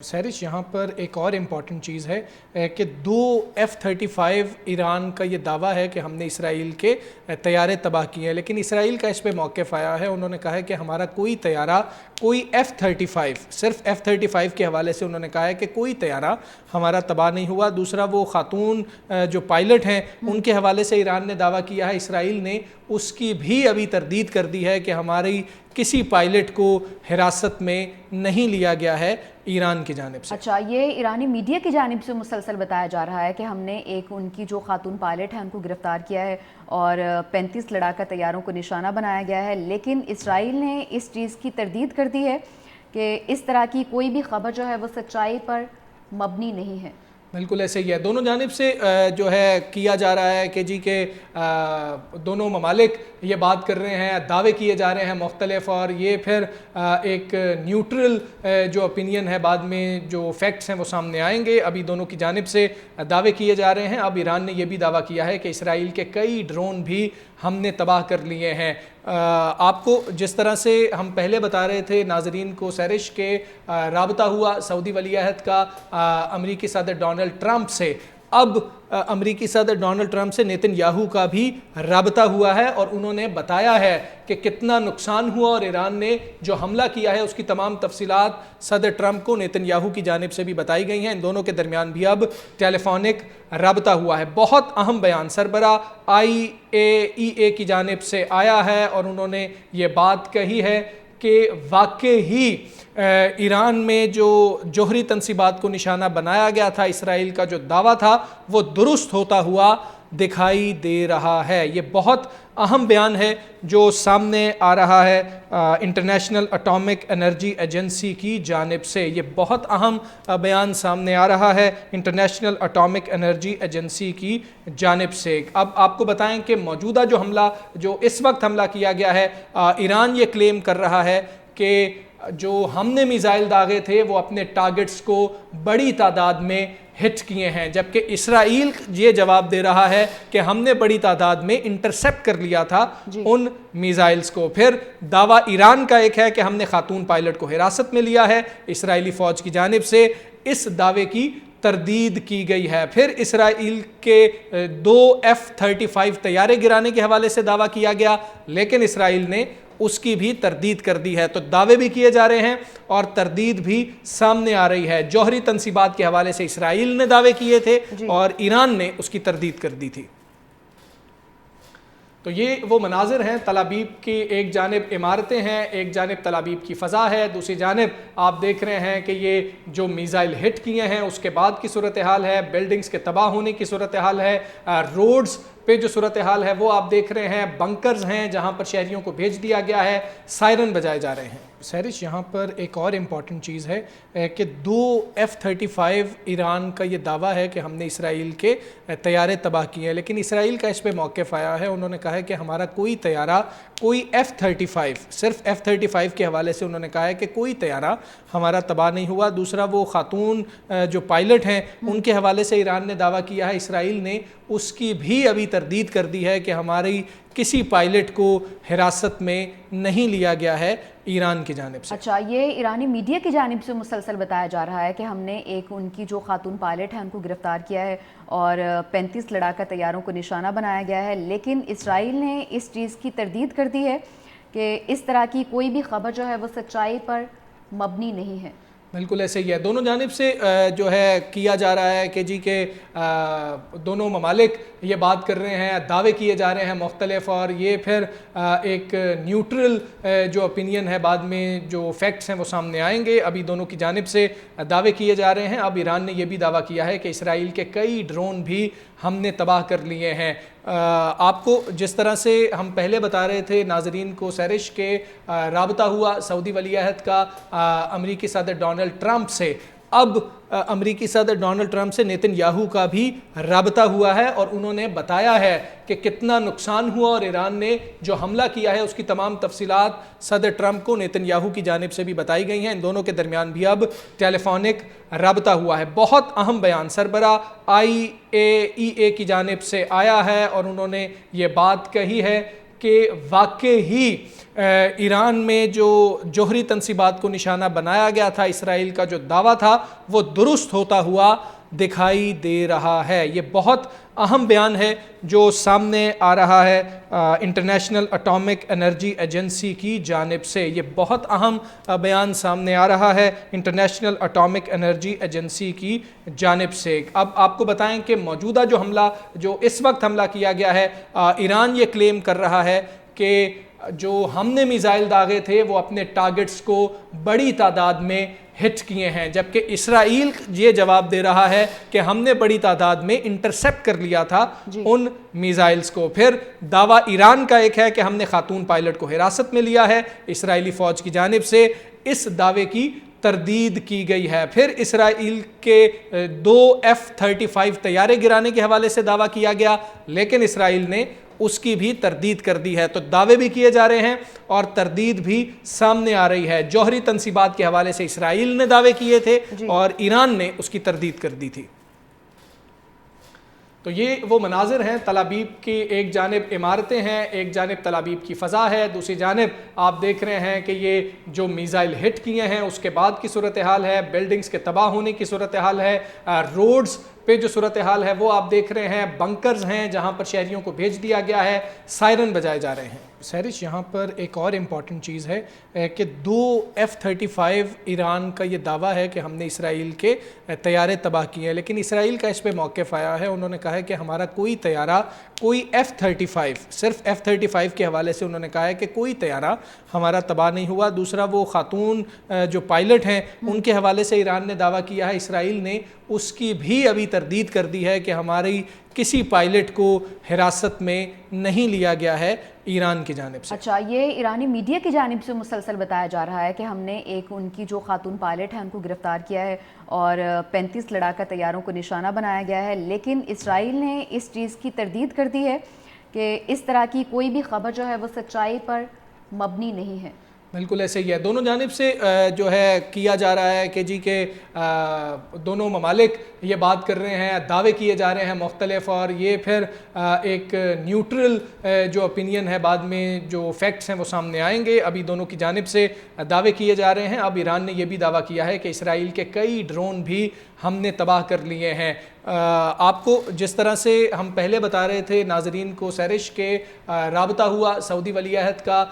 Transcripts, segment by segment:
سیرش یہاں پر ایک اور امپورٹنٹ چیز ہے کہ دو F-35 ایران کا یہ دعویٰ ہے کہ ہم نے اسرائیل کے طیارے تباہ کیے ہیں، لیکن اسرائیل کا اس پہ موقف آیا ہے۔ انہوں نے کہا ہے کہ ہمارا کوئی طیارہ، کوئی F-35 صرف F-35 کے حوالے سے انہوں نے کہا ہے کہ کوئی طیارہ ہمارا تباہ نہیں ہوا۔ دوسرا، وہ خاتون جو پائلٹ ہیں ان کے حوالے سے ایران نے دعویٰ کیا ہے، اسرائیل نے اس کی بھی ابھی تردید کر دی ہے کہ ہماری کسی پائلٹ کو حراست میں نہیں لیا گیا ہے ایران کی جانب سے۔ اچھا، یہ ایرانی میڈیا کی جانب سے مسلسل بتایا جا رہا ہے کہ ہم نے ان کی جو خاتون پائلٹ ہیں ان کو گرفتار کیا ہے اور 35 لڑاکا طیاروں کو نشانہ بنایا گیا ہے، لیکن اسرائیل نے اس چیز کی تردید کر دی ہے کہ اس طرح کی کوئی بھی خبر جو ہے وہ سچائی پر مبنی نہیں ہے۔ بالکل ایسے ہی ہے، دونوں جانب سے جو ہے کیا جا رہا ہے کہ جی کہ دونوں ممالک یہ بات کر رہے ہیں، دعوے کیے جا رہے ہیں مختلف، اور یہ پھر ایک نیوٹرل جو اپینین ہے بعد میں جو فیکٹس ہیں وہ سامنے آئیں گے۔ ابھی دونوں کی جانب سے دعوے کیے جا رہے ہیں۔ اب ایران نے یہ بھی دعویٰ کیا ہے کہ اسرائیل کے کئی ڈرون بھی ہم نے تباہ کر لیے ہیں۔ آپ کو جس طرح سے ہم پہلے بتا رہے تھے ناظرین کو سیرش کے رابطہ ہوا سعودی ولی عہد کا امریکی صدر ڈونلڈ ٹرمپ سے، اب امریکی صدر ڈونلڈ ٹرمپ سے نیتن یاہو کا بھی رابطہ ہوا ہے، اور انہوں نے بتایا ہے کہ کتنا نقصان ہوا، اور ایران نے جو حملہ کیا ہے اس کی تمام تفصیلات صدر ٹرمپ کو نیتن یاہو کی جانب سے بھی بتائی گئی ہیں۔ ان دونوں کے درمیان بھی اب ٹیلی فونک رابطہ ہوا ہے۔ بہت اہم بیان سربراہ IAEA کی جانب سے آیا ہے، اور انہوں نے یہ بات کہی ہے کہ واقعی ایران میں جو جوہری تنصیبات کو نشانہ بنایا گیا تھا، اسرائیل کا جو دعویٰ تھا وہ درست ہوتا ہوا دکھائی دے رہا ہے۔ یہ بہت اہم بیان ہے جو سامنے آ رہا ہے انٹرنیشنل اٹامک انرجی ایجنسی کی جانب سے۔ یہ بہت اہم بیان سامنے آ رہا ہے انٹرنیشنل اٹامک انرجی ایجنسی کی جانب سے۔ اب آپ کو بتائیں کہ موجودہ جو اس وقت حملہ کیا گیا ہے، ایران یہ کلیم کر رہا ہے کہ جو ہم نے میزائل داغے تھے وہ اپنے ٹارگٹس کو بڑی تعداد میں ہٹ کیے ہیں، جبکہ اسرائیل یہ جواب دے رہا ہے کہ ہم نے بڑی تعداد میں انٹرسیپٹ کر لیا تھا ان میزائلز کو۔ پھر دعویٰ ایران کا ایک ہے کہ ہم نے خاتون پائلٹ کو حراست میں لیا ہے، اسرائیلی فوج کی جانب سے اس دعوے کی تردید کی گئی ہے۔ پھر اسرائیل کے 2 F-35 طیارے گرانے کے حوالے سے دعویٰ کیا گیا، لیکن اسرائیل نے اس کی بھی تردید کر دی ہے۔ تو دعوے بھی کیے جا رہے ہیں اور تردید بھی سامنے آ رہی ہے۔ جوہری تنصیبات کے حوالے سے اسرائیل نے دعوے کیے تھے اور ایران نے اس کی تردید کر دی تھی۔ تو یہ وہ مناظر ہیں، تل ابیب کی ایک جانب عمارتیں ہیں، ایک جانب تل ابیب کی فضا ہے، دوسری جانب آپ دیکھ رہے ہیں کہ یہ جو میزائل ہٹ کیے ہیں اس کے بعد کی صورتحال ہے، بلڈنگز کے تباہ ہونے کی صورتحال ہے، روڈز پہ جو صورتحال ہے وہ آپ دیکھ رہے ہیں، بنکرز ہیں جہاں پر شہریوں کو بھیج دیا گیا ہے، سائرن بجائے جا رہے ہیں۔ سیرش یہاں پر ایک اور امپورٹنٹ چیز ہے کہ 2 F-35 ایران کا یہ دعویٰ ہے کہ ہم نے اسرائیل کے طیارے تباہ کیے ہیں، لیکن اسرائیل کا اس پہ موقف آیا ہے۔ انہوں نے کہا ہے کہ ہمارا کوئی طیارہ، کوئی F-35 صرف F-35 کے حوالے سے انہوں نے کہا ہے کہ کوئی طیارہ ہمارا تباہ نہیں ہوا۔ دوسرا، وہ خاتون جو پائلٹ ہیں ان کے حوالے سے ایران نے دعویٰ کیا ہے، اسرائیل نے اس کی بھی ابھی تردید کر دی ہے کہ ہماری کسی پائلٹ کو حراست میں نہیں لیا گیا ہے ایران کی جانب سے۔ اچھا، یہ ایرانی میڈیا کی جانب سے مسلسل بتایا جا رہا ہے کہ ہم نے ان کی جو خاتون پائلٹ ہیں ان کو گرفتار کیا ہے اور 35 لڑاکا طیاروں کو نشانہ بنایا گیا ہے، لیکن اسرائیل نے اس چیز کی تردید کر دی ہے کہ اس طرح کی کوئی بھی خبر جو ہے وہ سچائی پر مبنی نہیں ہے۔ بالکل ایسے ہی ہے، دونوں جانب سے جو ہے کیا جا رہا ہے کہ جی کہ دونوں ممالک یہ بات کر رہے ہیں، دعوے کیے جا رہے ہیں مختلف، اور یہ پھر ایک نیوٹرل جو اپینین ہے بعد میں جو فیکٹس ہیں وہ سامنے آئیں گے۔ ابھی دونوں کی جانب سے دعوے کیے جا رہے ہیں۔ اب ایران نے یہ بھی دعویٰ کیا ہے کہ اسرائیل کے کئی ڈرون بھی ہم نے تباہ کر لیے ہیں۔ آپ کو جس طرح سے ہم پہلے بتا رہے تھے ناظرین کو سیرش کے رابطہ ہوا سعودی ولی عہد کا امریکی صدر ڈونلڈ ٹرمپ سے، اب امریکی صدر ڈونلڈ ٹرمپ سے نیتن یاہو کا بھی رابطہ ہوا ہے، اور انہوں نے بتایا ہے کہ کتنا نقصان ہوا، اور ایران نے جو حملہ کیا ہے اس کی تمام تفصیلات صدر ٹرمپ کو نیتن یاہو کی جانب سے بھی بتائی گئی ہیں۔ ان دونوں کے درمیان بھی اب ٹیلی فونک رابطہ ہوا ہے۔ بہت اہم بیان سربراہ IAEA کی جانب سے آیا ہے، اور انہوں نے یہ بات کہی ہے کہ واقعی ہی ایران میں جو جوہری تنصیبات کو نشانہ بنایا گیا تھا، اسرائیل کا جو دعویٰ تھا وہ درست ہوتا ہوا دکھائی دے رہا ہے۔ یہ بہت اہم بیان ہے جو سامنے آ رہا ہے انٹرنیشنل اٹامک انرجی ایجنسی کی جانب سے۔ یہ بہت اہم بیان سامنے آ رہا ہے انٹرنیشنل اٹامک انرجی ایجنسی کی جانب سے۔ اب آپ کو بتائیں کہ موجودہ جو اس وقت حملہ کیا گیا ہے، ایران یہ کلیم کر رہا ہے کہ جو ہم نے میزائل داغے تھے وہ اپنے ٹارگٹس کو بڑی تعداد میں ہٹ کیے ہیں، جبکہ اسرائیل یہ جواب دے رہا ہے کہ ہم نے بڑی تعداد میں انٹرسیپٹ کر لیا تھا ان میزائلز کو۔ پھر دعویٰ ایران کا ایک ہے کہ ہم نے خاتون پائلٹ کو حراست میں لیا ہے، اسرائیلی فوج کی جانب سے اس دعوے کی تردید کی گئی ہے۔ پھر اسرائیل کے 2 F-35 طیارے گرانے کے حوالے سے دعویٰ کیا گیا، لیکن اسرائیل نے اس کی بھی تردید کر دی ہے۔ تو دعوے بھی کیے جا رہے ہیں اور تردید بھی سامنے آ رہی ہے۔ جوہری تنصیبات کے حوالے سے اسرائیل نے دعوے کیے تھے اور ایران نے اس کی تردید کر دی تھی۔ تو یہ وہ مناظر ہیں، تل ابیب کی ایک جانب عمارتیں ہیں، ایک جانب تل ابیب کی فضا ہے، دوسری جانب آپ دیکھ رہے ہیں کہ یہ جو میزائل ہٹ کیے ہیں اس کے بعد کی صورتحال ہے، بلڈنگز کے تباہ ہونے کی صورتحال ہے، روڈز پہ جو صورتحال ہے وہ آپ دیکھ رہے ہیں، بنکرز ہیں جہاں پر شہریوں کو بھیج دیا گیا ہے، سائرن بجائے جا رہے ہیں۔ سیرش یہاں پر ایک اور امپورٹنٹ چیز ہے کہ 2 F-35 ایران کا یہ دعویٰ ہے کہ ہم نے اسرائیل کے طیارے تباہ کیے ہیں، لیکن اسرائیل کا اس پہ موقف آیا ہے، انہوں نے کہا ہے کہ ہمارا کوئی طیارہ، کوئی F-35 صرف F-35 کے حوالے سے انہوں نے کہا ہے کہ کوئی طیارہ ہمارا تباہ نہیں ہوا۔ دوسرا وہ خاتون جو پائلٹ ہیں ان کے حوالے سے ایران نے دعویٰ کیا ہے، اسرائیل نے اس کی بھی ابھی تردید کر دی ہے کہ ہماری کسی پائلٹ کو حراست میں نہیں لیا گیا ہے ایران کی جانب سے۔ اچھا، یہ ایرانی میڈیا کی جانب سے مسلسل بتایا جا رہا ہے کہ ہم نے ان کی جو خاتون پائلٹ ہیں ان کو گرفتار کیا ہے اور 35 لڑاکا طیاروں کو نشانہ بنایا گیا ہے، لیکن اسرائیل نے اس چیز کی تردید کر دی ہے کہ اس طرح کی کوئی بھی خبر جو ہے وہ سچائی پر مبنی نہیں ہے۔ بالکل ایسے ہی ہے، دونوں جانب سے جو ہے کیا جا رہا ہے کہ جی کہ دونوں ممالک یہ بات کر رہے ہیں، دعوے کیے جا رہے ہیں مختلف، اور یہ پھر ایک نیوٹرل جو اپینین ہے بعد میں جو فیکٹس ہیں وہ سامنے آئیں گے۔ ابھی دونوں کی جانب سے دعوے کیے جا رہے ہیں۔ اب ایران نے یہ بھی دعویٰ کیا ہے کہ اسرائیل کے کئی ڈرون بھی ہم نے تباہ کر لیے ہیں۔ آپ کو جس طرح سے ہم پہلے بتا رہے تھے ناظرین کو سیرش کے رابطہ ہوا سعودی ولی عہد کا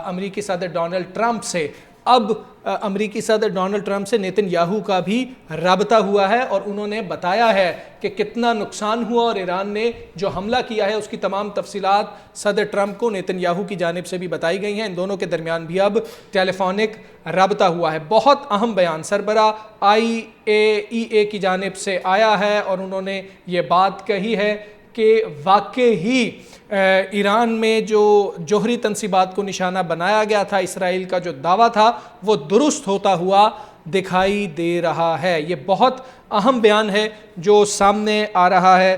امریکی صدر ڈونلڈ ٹرمپ سے، اب امریکی صدر ڈونلڈ ٹرمپ سے نیتن یاہو کا بھی رابطہ ہوا ہے اور انہوں نے بتایا ہے کہ کتنا نقصان ہوا، اور ایران نے جو حملہ کیا ہے اس کی تمام تفصیلات صدر ٹرمپ کو نیتن یاہو کی جانب سے بھی بتائی گئی ہیں۔ ان دونوں کے درمیان بھی اب ٹیلی فونک رابطہ ہوا ہے۔ بہت اہم بیان سربراہ IAEA کی جانب سے آیا ہے اور انہوں نے یہ بات کہی ہے کہ واقعی ہی ایران میں جو جوہری تنصیبات کو نشانہ بنایا گیا تھا، اسرائیل کا جو دعویٰ تھا وہ درست ہوتا ہوا دکھائی دے رہا ہے۔ یہ بہت اہم بیان ہے جو سامنے آ رہا ہے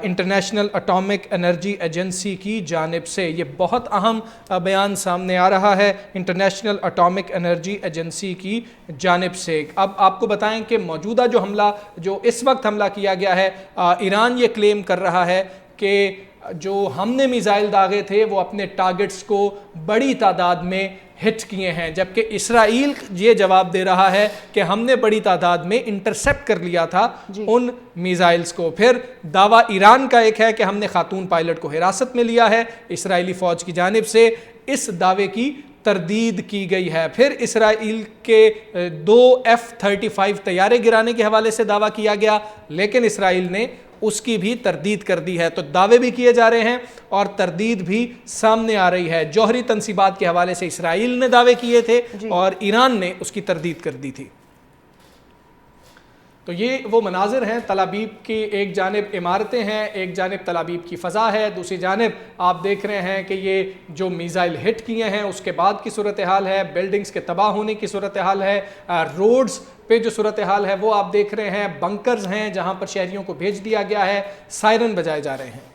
انٹرنیشنل اٹامک انرجی ایجنسی کی جانب سے۔ یہ بہت اہم بیان سامنے آ رہا ہے انٹرنیشنل اٹامک انرجی ایجنسی کی جانب سے۔ اب آپ کو بتائیں کہ موجودہ جو اس وقت حملہ کیا گیا ہے، ایران یہ کلیم کر رہا ہے کہ جو ہم نے میزائل داغے تھے وہ اپنے ٹارگٹس کو بڑی تعداد میں ہٹ کیے ہیں، جبکہ اسرائیل یہ جواب دے رہا ہے کہ ہم نے بڑی تعداد میں انٹرسیپٹ کر لیا تھا ان میزائلز کو۔ پھر دعویٰ ایران کا ایک ہے کہ ہم نے خاتون پائلٹ کو حراست میں لیا ہے، اسرائیلی فوج کی جانب سے اس دعوے کی تردید کی گئی ہے۔ پھر اسرائیل کے 2 F-35 طیارے گرانے کے حوالے سے دعویٰ کیا گیا، لیکن اسرائیل نے اس کی بھی تردید کر دی ہے۔ تو دعوے بھی کیے جا رہے ہیں اور تردید بھی سامنے آ رہی ہے۔ جوہری تنصیبات کے حوالے سے اسرائیل نے دعوے کیے تھے اور ایران نے اس کی تردید کر دی تھی۔ تو یہ وہ مناظر ہیں، تل ابیب کی ایک جانب عمارتیں ہیں، ایک جانب تل ابیب کی فضا ہے، دوسری جانب آپ دیکھ رہے ہیں کہ یہ جو میزائل ہٹ کیے ہیں اس کے بعد کی صورتحال ہے، بلڈنگز کے تباہ ہونے کی صورتحال ہے، روڈز پہ جو صورتحال ہے وہ آپ دیکھ رہے ہیں، بنکرز ہیں جہاں پر شہریوں کو بھیج دیا گیا ہے، سائرن بجائے جا رہے ہیں۔